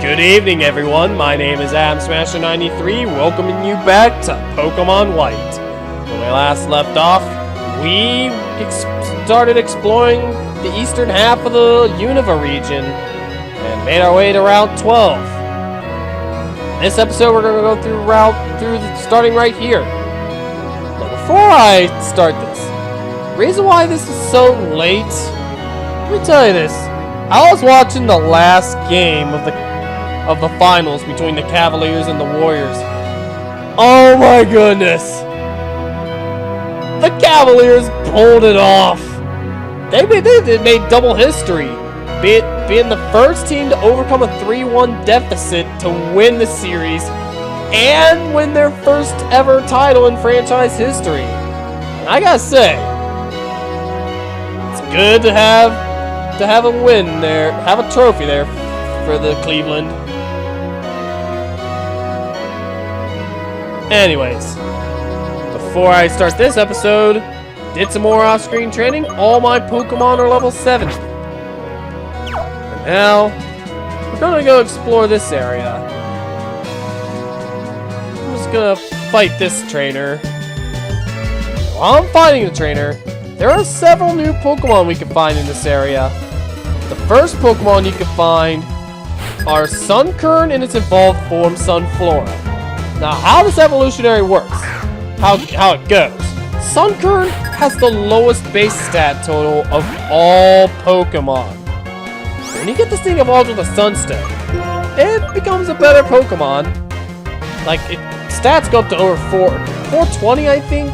Good evening, everyone. My name is AdamSmasher93, welcoming you back to Pokemon White. When we last left off, we started exploring the eastern half of the Unova region and made our way to Route 12. In this episode, we're going to go through starting right here. Now, before I start this, the reason why this is so late, let me tell you this. I was watching the last game of the finals between the Cavaliers and the Warriors. Oh my goodness! The Cavaliers pulled it off. They made double history, being the first team to overcome a 3-1 deficit to win the series and win their first ever title in franchise history. And I gotta say, it's good to have a win there, have a trophy there for the Cleveland. Anyways, before I start this episode, did some more off-screen training. All my Pokemon are level 7. And now, we're gonna go explore this area. I'm just gonna fight this trainer. While I'm fighting the trainer, there are several new Pokemon we can find in this area. The first Pokemon you can find are Sunkern in its evolved form, Sunflora. Now, how this evolutionary works, how it goes. Sunkern has the lowest base stat total of all Pokemon. When you get this thing evolved with a Sunstone, it becomes a better Pokemon. Like, stats go up to over 420, I think.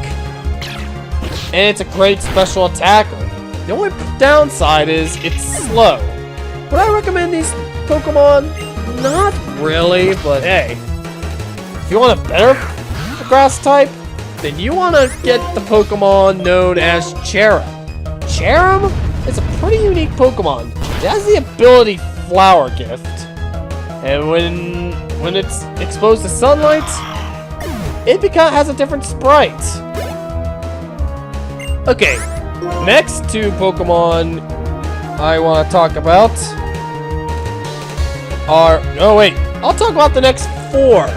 And it's a great special attacker. The only downside is it's slow. Would I recommend these Pokemon? Not really, but hey. If you want a better grass type, then you want to get the Pokemon known as Cherrim. Cherrim is a pretty unique Pokemon. It has the ability Flower Gift. And when it's exposed to sunlight, it has a different sprite. Okay, next two Pokemon I want to talk about are... Oh wait, I'll talk about the next 4.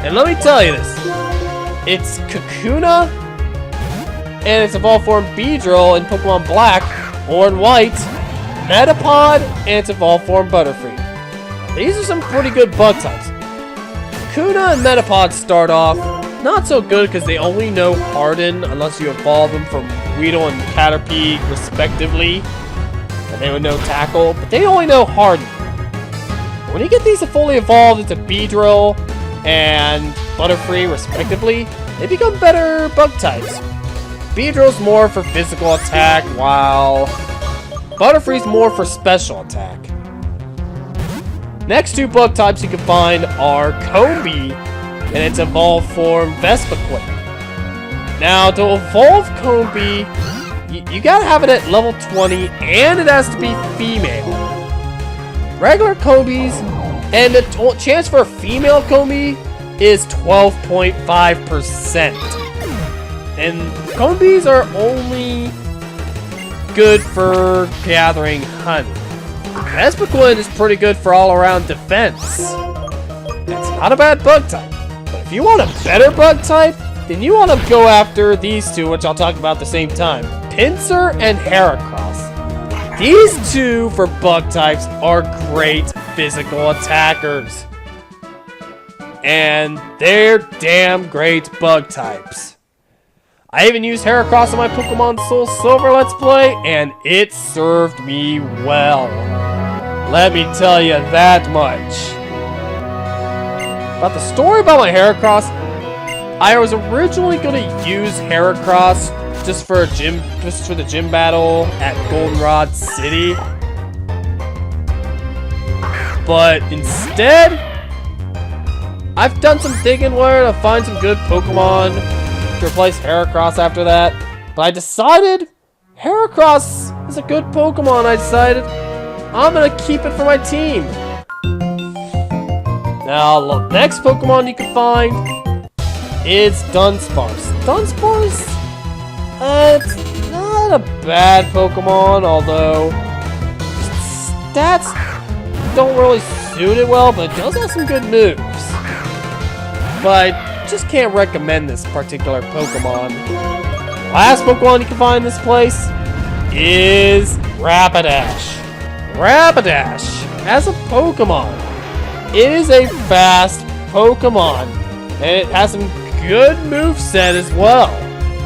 And let me tell you this. It's Kakuna, and its evolved form Beedrill in Pokemon Black or in White, Metapod, and its evolved form Butterfree. These are some pretty good bug types. Kakuna and Metapod start off not so good because they only know Harden unless you evolve them from Weedle and Caterpie respectively. And they would know Tackle, but they only know Harden. When you get these fully evolved into Beedrill and Butterfree respectively, they become better bug types. Beedrill's more for physical attack, while Butterfree's more for special attack. Next two bug types you can find are Combee and its evolved form Vespiquen. Now, to evolve Combee, you gotta have it at level 20 and it has to be female. Regular Combees and the chance for a female Combee is 12.5%. And Combees are only good for gathering honey. Vespiquen is pretty good for all-around defense. It's not a bad bug type. But if you want a better bug type, then you want to go after these two, which I'll talk about at the same time. Pinsir and Heracross. These two, for bug types, are great physical attackers. And they're damn great bug types. I even used Heracross in my Pokemon Soul Silver Let's Play, and it served me well. Let me tell you that much. About the story about my Heracross, I was originally going to use Heracross just for the gym battle at Goldenrod City. But instead, I've done some digging where to find some good Pokemon to replace Heracross after that. But I decided Heracross is a good Pokemon. I decided I'm going to keep it for my team. Now, the next Pokemon you can find is Dunsparce. Dunsparce, it's not a bad Pokemon, although stats don't really doing it well, but it does have some good moves. But I just can't recommend this particular Pokemon. Last Pokemon you can find in this place is Rapidash. Rapidash, as a Pokemon, it is a fast Pokemon, and it has some good moveset as well.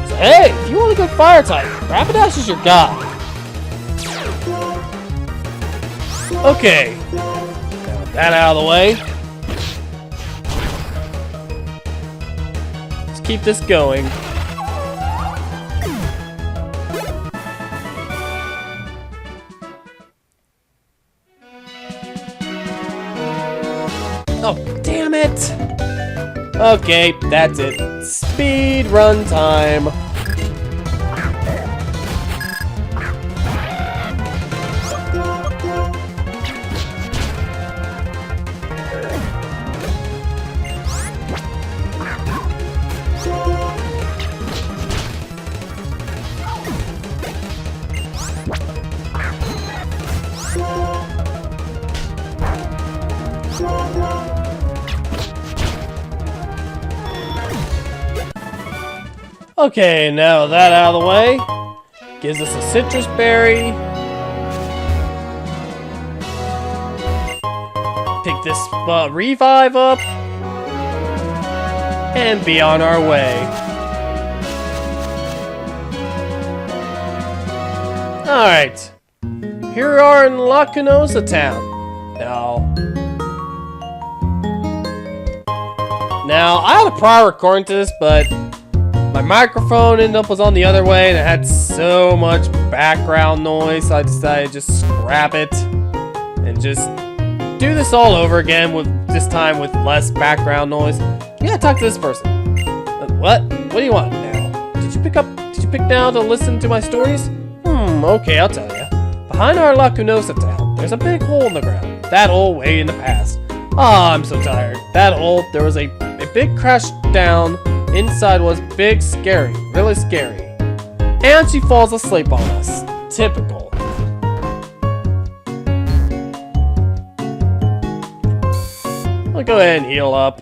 So hey, if you want a good fire type, Rapidash is your guy. Okay, now with that out of the way, let's keep this going. Oh, damn it! Okay, that's it. Speed run time. Okay, now that out of the way, gives us a citrus berry. Pick this revive up, and be on our way. Alright, here we are in Lacunosa Town. Now, I had a prior recording to this, but my microphone was on the other way, and it had so much background noise, so I decided to just scrap it and just do this all over again, with this time with less background noise. You gotta talk to this person. What? What do you want now? Did you pick now to listen to my stories? Okay, I'll tell you. Behind our Lacunosa Town, there's a big hole in the ground. That hole way in the past. Ah, I'm so tired. That hole, there was a big crash down. Inside was big, scary, really scary. And she falls asleep on us. Typical. I'll go ahead and heal up.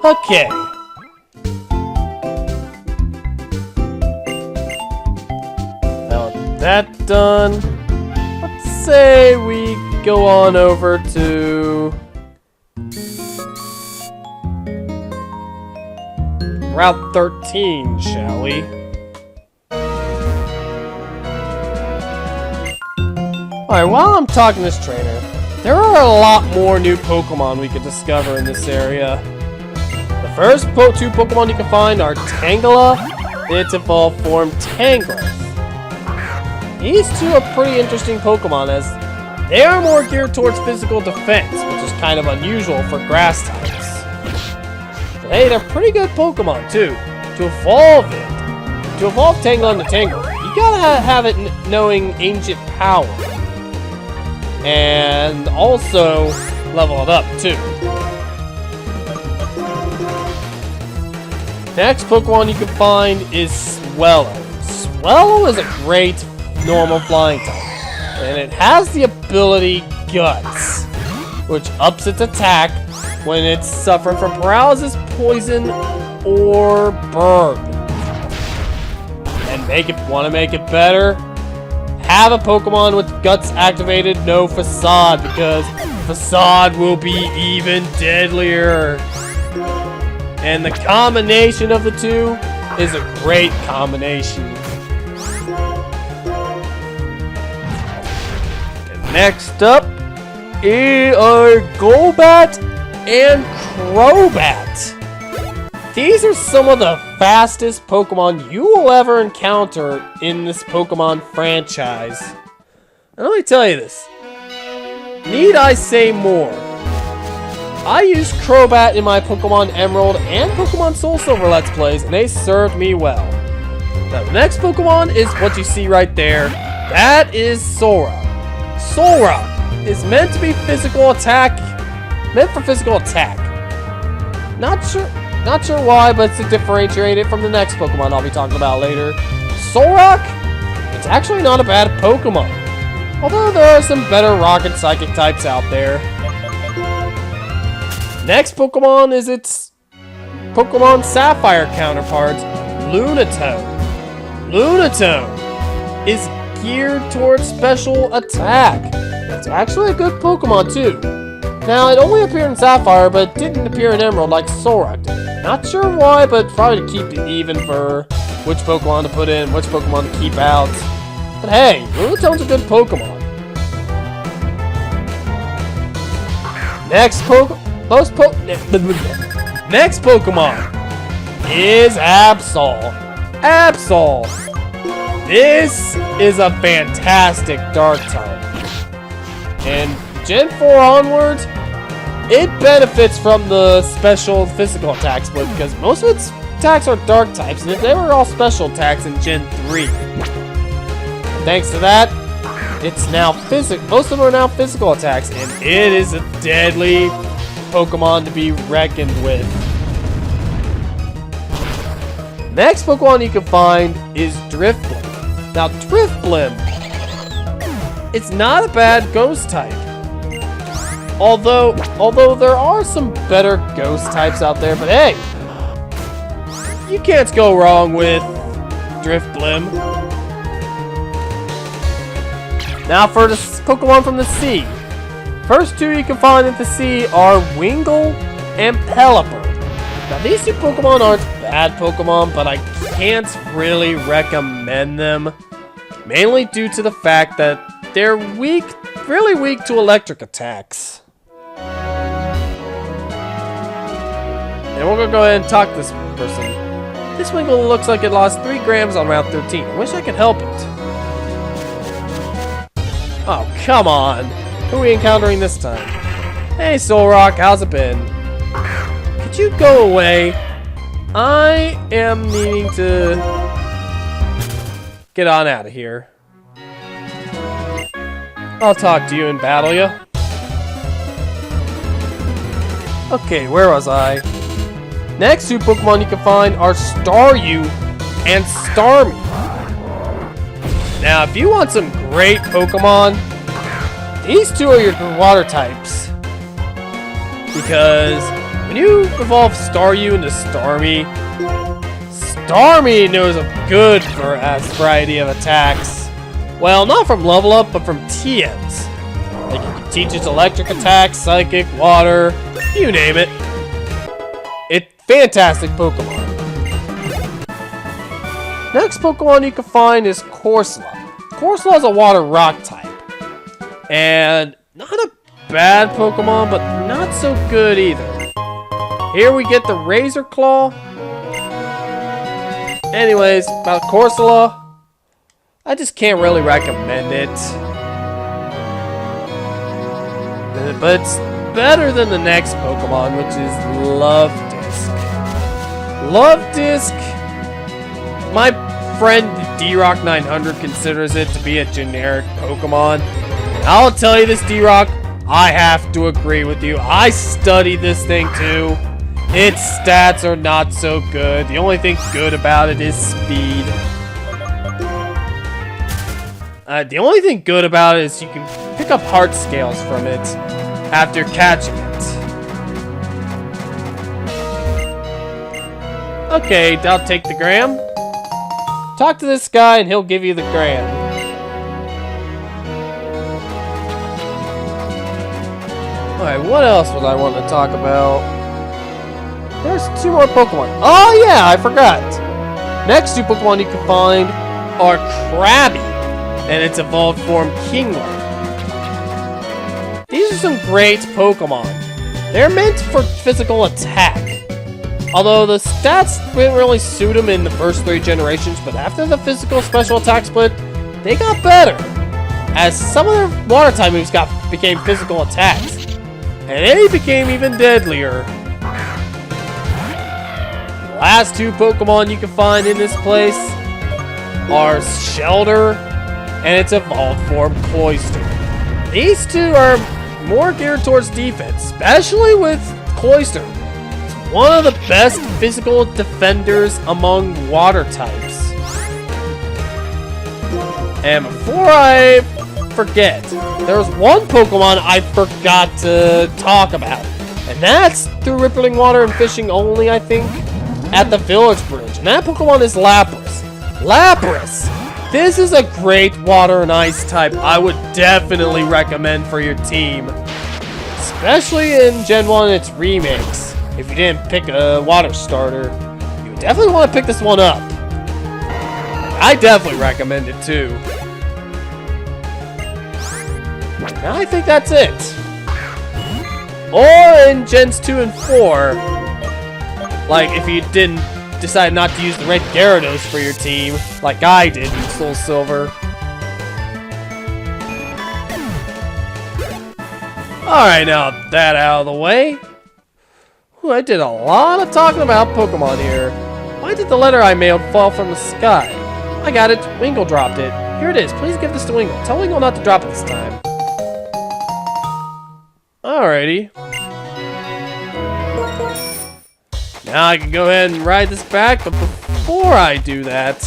Okay. That done, let's say we go on over to Route 13, shall we? Alright, while I'm talking to this trainer, there are a lot more new Pokemon we could discover in this area. The first two Pokemon you can find are Tangela and its evolved form Tangrowth. These two are pretty interesting Pokemon, as they are more geared towards physical defense, which is kind of unusual for grass types. But hey, they're pretty good Pokemon too. To evolve Tangela into Tangrowth, you gotta have it knowing ancient power. And also level it up too. Next Pokemon you can find is Swellow. Swellow is a great normal flying type, and it has the ability Guts, which ups its attack when it's suffering from paralysis, poison, or burn. And want to make it better, have a Pokemon with Guts activated, no Facade, because Facade will be even deadlier. And the combination of the two is a great combination. Next up are Golbat and Crobat. These are some of the fastest Pokemon you will ever encounter in this Pokemon franchise. And let me tell you this. Need I say more? I used Crobat in my Pokemon Emerald and Pokemon Soul Silver Let's Plays, and they served me well. Now, the next Pokemon is what you see right there. That is Sora. Sora is meant to be physical attack. Meant for physical attack. Not sure. Not sure why, but it's to differentiate it from the next Pokemon I'll be talking about later. Solrock? It's actually not a bad Pokemon. Although there are some better Rock and Psychic types out there. Next Pokemon is its Pokemon Sapphire counterpart, Lunatone. Lunatone is geared towards special attack. It's actually a good Pokemon too. Now, it only appeared in Sapphire, but it didn't appear in Emerald like Solrock did. Not sure why, but probably to keep it even for which Pokemon to put in, which Pokemon to keep out. But hey, Lunatone's a good Pokemon. Next Pokemon is Absol. Absol. This is a fantastic Dark type. And Gen 4 onwards, it benefits from the special physical attack split because most of its attacks are Dark types, and if they were all special attacks in Gen 3. Thanks to that, it's now most of them are now physical attacks, and it is a deadly Pokemon to be reckoned with. Next Pokemon you can find is Drifblim. Now Drifblim, it's not a bad ghost type. Although there are some better ghost types out there, but hey, you can't go wrong with Drifblim. Now for the Pokemon from the sea. First two you can find in the sea are Wingull and Pelipper. Now these two Pokemon aren't bad Pokemon, but I can't really recommend them. Mainly due to the fact that they're really weak to electric attacks. And we're gonna go ahead and talk to this person. This Wingull looks like it lost 3 grams on round 13. I wish I could help it. Oh, come on. Who are we encountering this time? Hey, Solrock, how's it been? Could you go away? I am needing to get on out of here. I'll talk to you in battle, ya. Okay, where was I? Next two Pokemon you can find are Staryu and Starmie. Now, if you want some great Pokemon, these two are your water types. Because when you evolve Staryu into Starmie, Starmie knows a good variety of attacks. Well, not from level up, but from TMs. Like you can teach its electric attacks, psychic, water, you name it. It's fantastic Pokemon. Next Pokemon you can find is Corsola. Corsola is a water rock type. And not a bad Pokemon, but not so good either. Here we get the Razor Claw. Anyways, about Corsola, I just can't really recommend it. But it's better than the next Pokemon, which is Luvdisc. Luvdisc, my friend D-Rock 900 considers it to be a generic Pokemon. And I'll tell you this, D-Rock, I have to agree with you. I studied this thing too. Its stats are not so good. The only thing good about it is speed. The only thing good about it is you can pick up heart scales from it after catching it. Okay, I'll take the gram. Talk to this guy and he'll give you the gram. Alright, what else would I want to talk about? There's 2 more Pokemon. Oh yeah, I forgot. Next 2 Pokemon you can find are Krabby and its evolved form Kingler. These are some great Pokemon. They're meant for physical attack. Although the stats didn't really suit them in the first 3 generations, but after the physical special attack split, they got better. As some of their water type moves became physical attacks. And they became even deadlier. The last 2 Pokemon you can find in this place are Shelter and its evolved form Cloyster. These 2 are more geared towards defense, especially with Cloyster. one of the best physical defenders among water types. And before I forget, there's one Pokemon I forgot to talk about. And that's through rippling water and fishing only, I think, at the village bridge. And that Pokemon is Lapras. Lapras! This is a great water and ice type I would definitely recommend for your team. Especially in Gen 1 and its remakes. If you didn't pick a water starter, you would definitely want to pick this one up. I definitely recommend it too. Now I think that's it. Or in Gens 2 and 4, like if you didn't decide not to use the red Gyarados for your team, like I did in Soul Silver. Alright, now that out of the way. Ooh, I did a lot of talking about Pokemon here. Why did the letter I mailed fall from the sky? I got it. Wingle dropped it. Here it is. Please give this to Wingle. Tell Wingle not to drop it this time. Alrighty. Now I can go ahead and ride this back, but before I do that,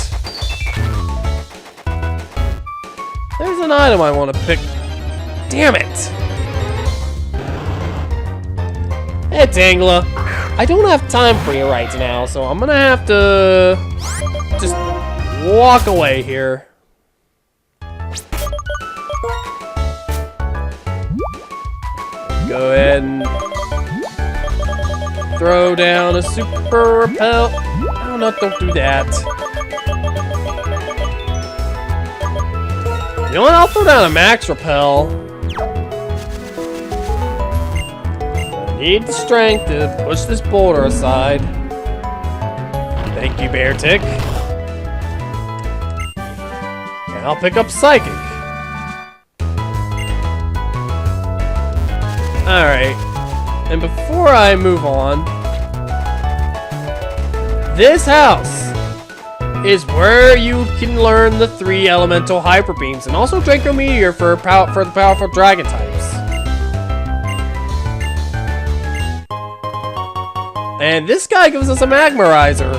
there's an item I want to pick. Damn it! Hey, Tangela. I don't have time for you right now, so I'm gonna have to just walk away here. Go ahead and throw down a super repel. Oh no, don't do that. You know what? I'll throw down a max repel. I need the strength to push this boulder aside. Thank you, Beartick. And I'll pick up Psychic. Alright. And before I move on, this house is where you can learn the 3 elemental hyper beams and also Draco Meteor for the powerful dragon types. And this guy gives us a Magmarizer,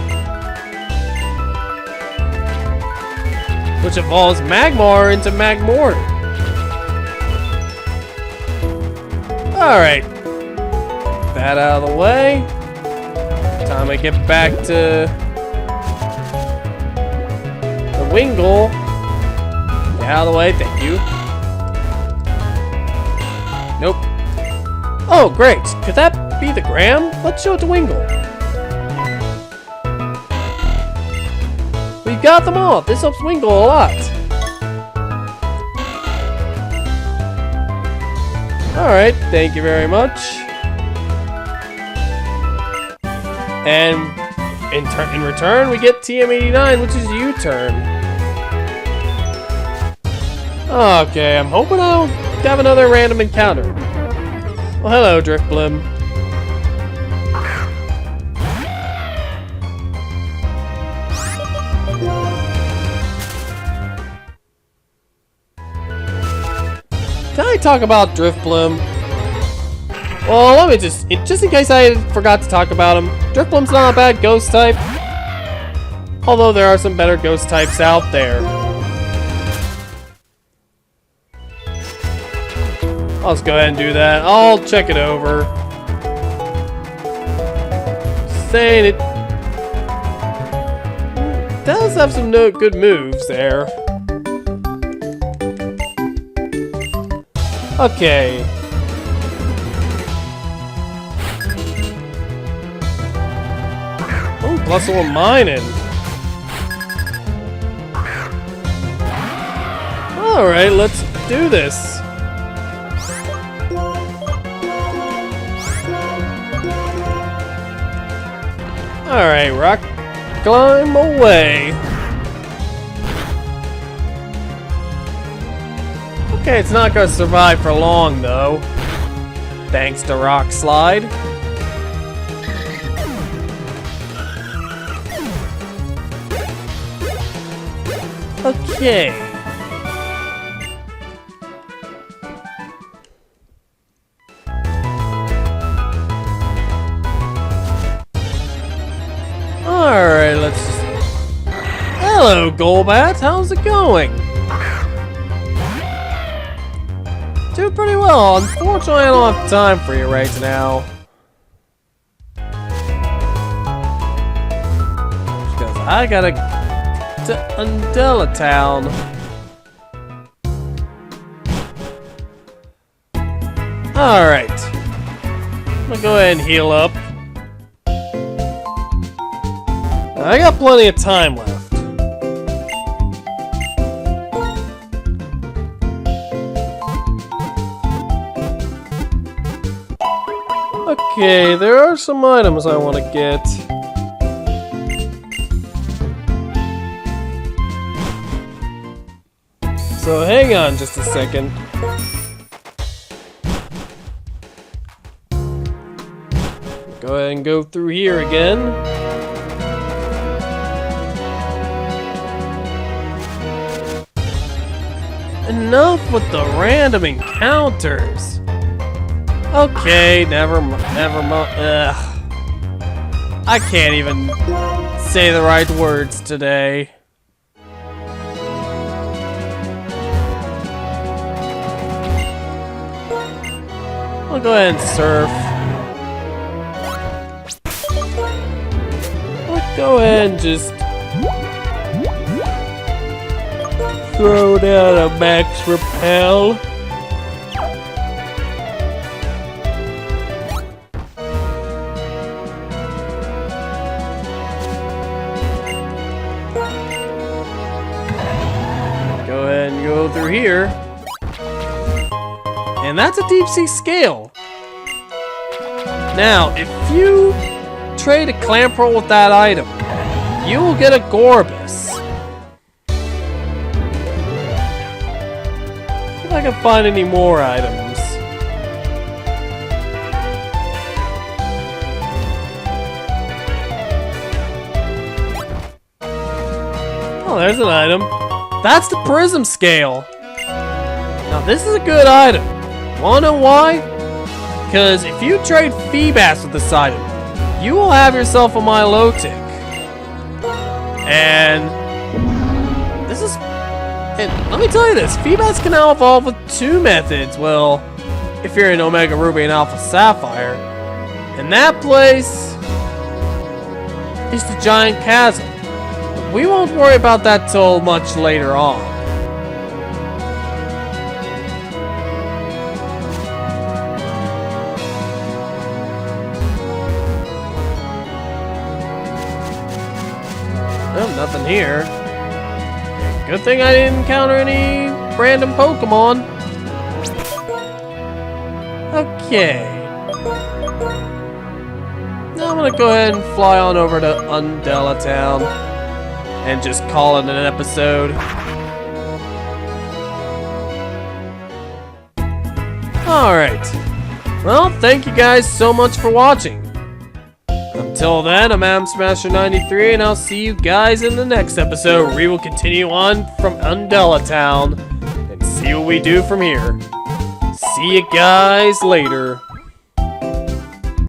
which evolves Magmar into Magmortar. Alright. That out of the way. Time I get back to the Wingle. Get out of the way, thank you. Nope. Oh, great. Could that be the Gram? Let's show it to Wingle. We've got them all. This helps Wingle a lot. Alright, thank you very much. And in return, we get TM89, which is U-turn. Okay, I'm hoping I'll have another random encounter. Well, hello, Drifblim. Can I talk about Drifblim? Well, let me just in case I forgot to talk about him, Drifblim's not a bad ghost type. Although there are some better ghost types out there. I'll just go ahead and do that. I'll check it over. Saying it does have some good moves there. Okay. Oh, plus 1 mining. Alright, let's do this. Alright, rock climb away. Okay, it's not gonna survive for long though. Thanks to Rock Slide. Okay. Hello, Golbat. How's it going? Doing pretty well. Unfortunately, I don't have time for you right now. Because I gotta get to Unova Town. Alright. I'm gonna go ahead and heal up. I got plenty of time left. Okay, there are some items I want to get. So hang on just a second. Go ahead and go through here again. Enough with the random encounters. Okay, never mind. I can't even say the right words today. I'll go ahead and surf. I'll go ahead and just throw down a max repel. Go ahead and go through here. And that's a deep sea scale. Now, if you trade a Clamperl with that item, you will get a Gorbis. If I can find any more items. Oh, there's an item. That's the Prism Scale. Now, this is a good item. Wanna know why? Because if you trade Feebas with this item, you will have yourself a Milotic. And this is... And let me tell you this, Feebas can now evolve with two methods. Well, if you're in Omega Ruby and Alpha Sapphire. And that place is the Giant Chasm. But we won't worry about that till much later on. Oh, nothing here. Good thing I didn't encounter any random Pokemon. Okay. Now I'm gonna go ahead and fly on over to Unova Town and just call it an episode. Alright. Well, thank you guys so much for watching. Until then, I'm Adam Smasher 93, and I'll see you guys in the next episode where we will continue on from Unova Town and see what we do from here. See you guys later.